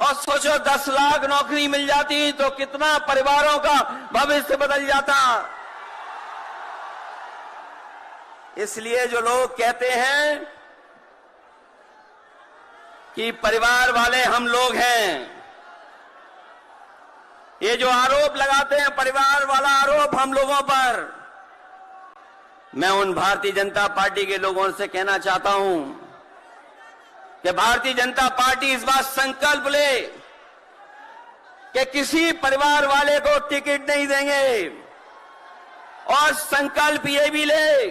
और सोचो 10 लाख नौकरी मिल जाती तो कितना परिवारों का भविष्य बदल जाता। इसलिए जो लोग कहते हैं कि परिवार वाले हम लोग हैं, ये जो आरोप लगाते हैं परिवार वाला आरोप हम लोगों पर, मैं उन भारतीय जनता पार्टी के लोगों से कहना चाहता हूं कि भारतीय जनता पार्टी इस बात संकल्प ले कि किसी परिवार वाले को टिकट नहीं देंगे, और संकल्प ये भी ले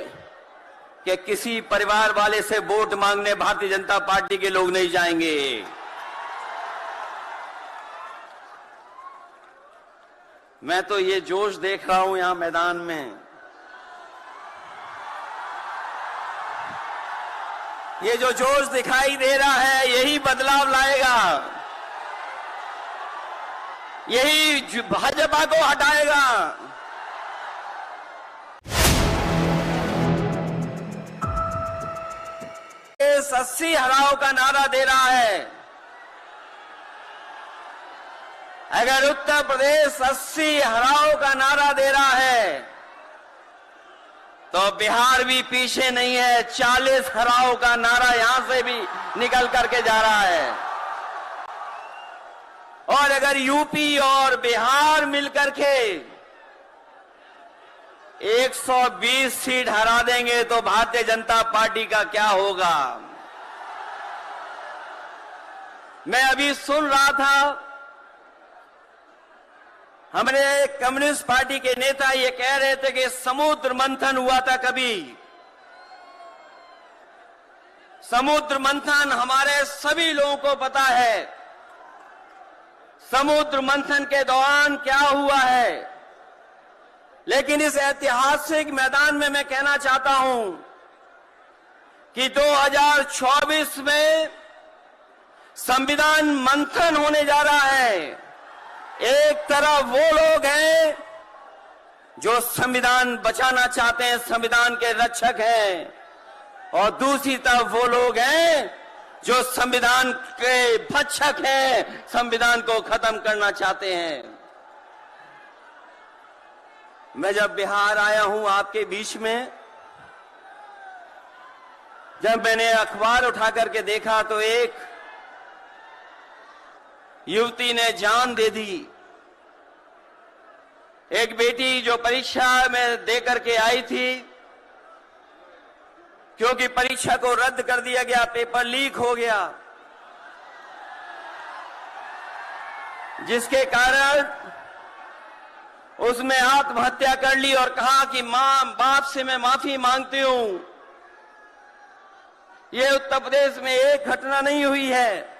कि किसी परिवार वाले से वोट मांगने भारतीय जनता पार्टी के लोग नहीं जाएंगे। मैं तो ये जोश देख रहा हूं यहां मैदान में, ये जो जोश दिखाई दे रहा है यही बदलाव लाएगा, यही भाजपा को हटाएगा। इस 80 हराओ का नारा दे रहा है। अगर उत्तर प्रदेश 80 हराओ का नारा दे रहा है तो बिहार भी पीछे नहीं है, 40 हराओ का नारा यहां से भी निकल करके जा रहा है। और अगर यूपी और बिहार मिलकर के 120 सीट हरा देंगे तो भारतीय जनता पार्टी का क्या होगा। मैं अभी सुन रहा था, हमारे कम्युनिस्ट पार्टी के नेता ये कह रहे थे कि समुद्र मंथन हुआ था कभी। समुद्र मंथन हमारे सभी लोगों को पता है, समुद्र मंथन के दौरान क्या हुआ है। लेकिन इस ऐतिहासिक मैदान में मैं कहना चाहता हूं कि 2024 में संविधान मंथन होने जा रहा है। एक तरफ वो लोग हैं जो संविधान बचाना चाहते हैं, संविधान के रक्षक हैं, और दूसरी तरफ वो लोग हैं जो संविधान के भक्षक हैं, संविधान को खत्म करना चाहते हैं। मैं जब बिहार आया हूं आपके बीच में, जब मैंने अखबार उठा करके देखा तो एक युवती ने जान दे दी। एक बेटी जो परीक्षा में दे करके आई थी, क्योंकि परीक्षा को रद्द कर दिया गया, पेपर लीक हो गया, जिसके कारण उसने आत्महत्या कर ली और कहा कि मां बाप से मैं माफी मांगती हूं। ये उत्तर प्रदेश में एक घटना नहीं हुई है,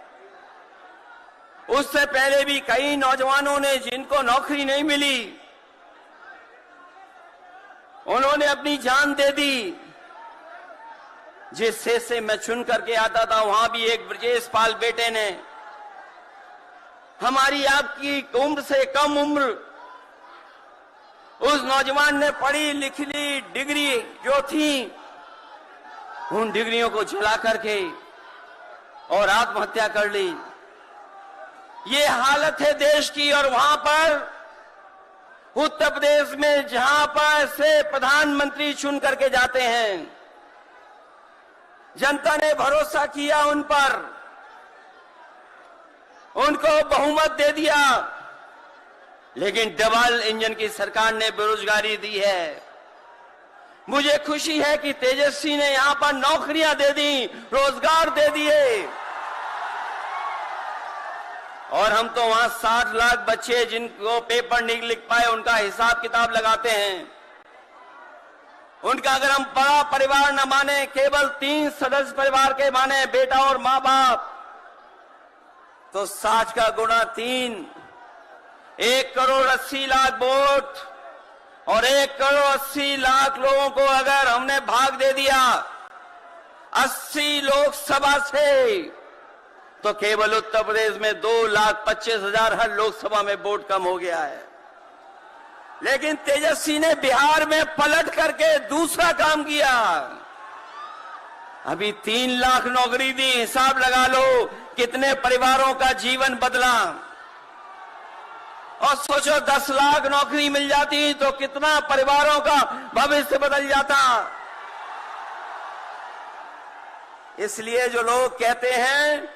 उससे पहले भी कई नौजवानों ने जिनको नौकरी नहीं मिली उन्होंने अपनी जान दे दी। जिस शेष से मैं चुन करके आता था वहां भी एक ब्रजेश पाल बेटे ने, हमारी आपकी उम्र से कम उम्र, उस नौजवान ने पढ़ी लिखी डिग्री जो थी उन डिग्रियों को जला करके और आत्महत्या कर ली। ये हालत है देश की। और वहां पर उत्तर प्रदेश में जहां पर से प्रधानमंत्री चुन करके जाते हैं, जनता ने भरोसा किया उन पर, उनको बहुमत दे दिया, लेकिन डबल इंजन की सरकार ने बेरोजगारी दी है। मुझे खुशी है कि तेजस्वी ने यहां पर नौकरियां दे दी, रोजगार दे दिए, और हम तो वहां 60 लाख बच्चे जिनको पेपर नहीं लिख पाए उनका हिसाब किताब लगाते हैं। उनका अगर हम बड़ा परिवार न माने, केवल 3 सदस्य परिवार के माने, बेटा और मां बाप, तो 60 का गुणा 3, 1,80,00,000 वोट और 1,80,00,000 लोगों को अगर हमने भाग दे दिया 80 लोकसभा से, तो केवल उत्तर प्रदेश में 2,25,000 हर लोकसभा में वोट कम हो गया है। लेकिन तेजस्वी ने बिहार में पलट करके दूसरा काम किया। अभी 3 लाख नौकरी दी, हिसाब लगा लो कितने परिवारों का जीवन बदला। और सोचो 10 लाख नौकरी मिल जाती तो कितना परिवारों का भविष्य बदल जाता। इसलिए जो लोग कहते हैं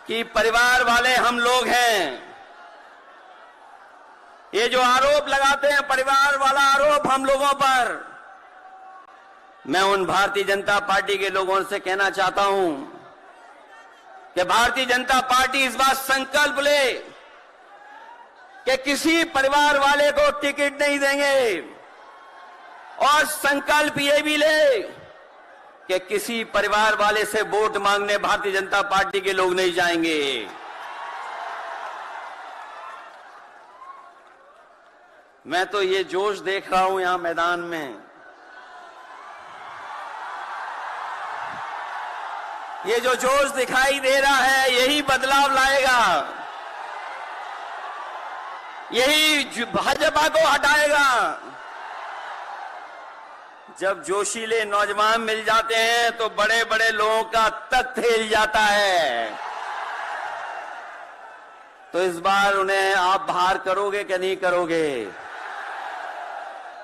कि परिवार वाले हम लोग हैं, ये जो आरोप लगाते हैं परिवार वाला आरोप हम लोगों पर, मैं उन भारतीय जनता पार्टी के लोगों से कहना चाहता हूं कि भारतीय जनता पार्टी इस बात संकल्प ले कि किसी परिवार वाले को टिकट नहीं देंगे, और संकल्प ये भी ले कि किसी परिवार वाले से वोट मांगने भारतीय जनता पार्टी के लोग नहीं जाएंगे। मैं तो ये जोश देख रहा हूं यहां मैदान में, ये जो जोश दिखाई दे रहा है यही बदलाव लाएगा, यही भाजपा को हटाएगा। जब जोशीले नौजवान मिल जाते हैं तो बड़े बड़े लोगों का तख्त हिल जाता है। तो इस बार उन्हें आप बाहर करोगे कि नहीं करोगे?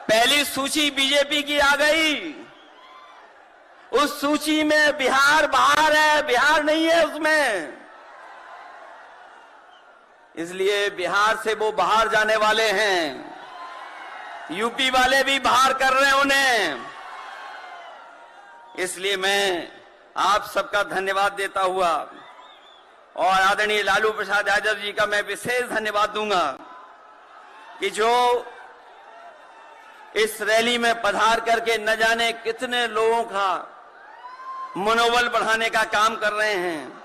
पहली सूची बीजेपी की आ गई, उस सूची में बिहार बाहर है, बिहार नहीं है उसमें। इसलिए बिहार से वो बाहर जाने वाले हैं, यूपी वाले भी बाहर कर रहे हैं उन्हें। इसलिए मैं आप सबका धन्यवाद देता हुआ और आदरणीय लालू प्रसाद यादव जी का मैं विशेष धन्यवाद दूंगा कि जो इस रैली में पधार करके न जाने कितने लोगों का मनोबल बढ़ाने का काम कर रहे हैं।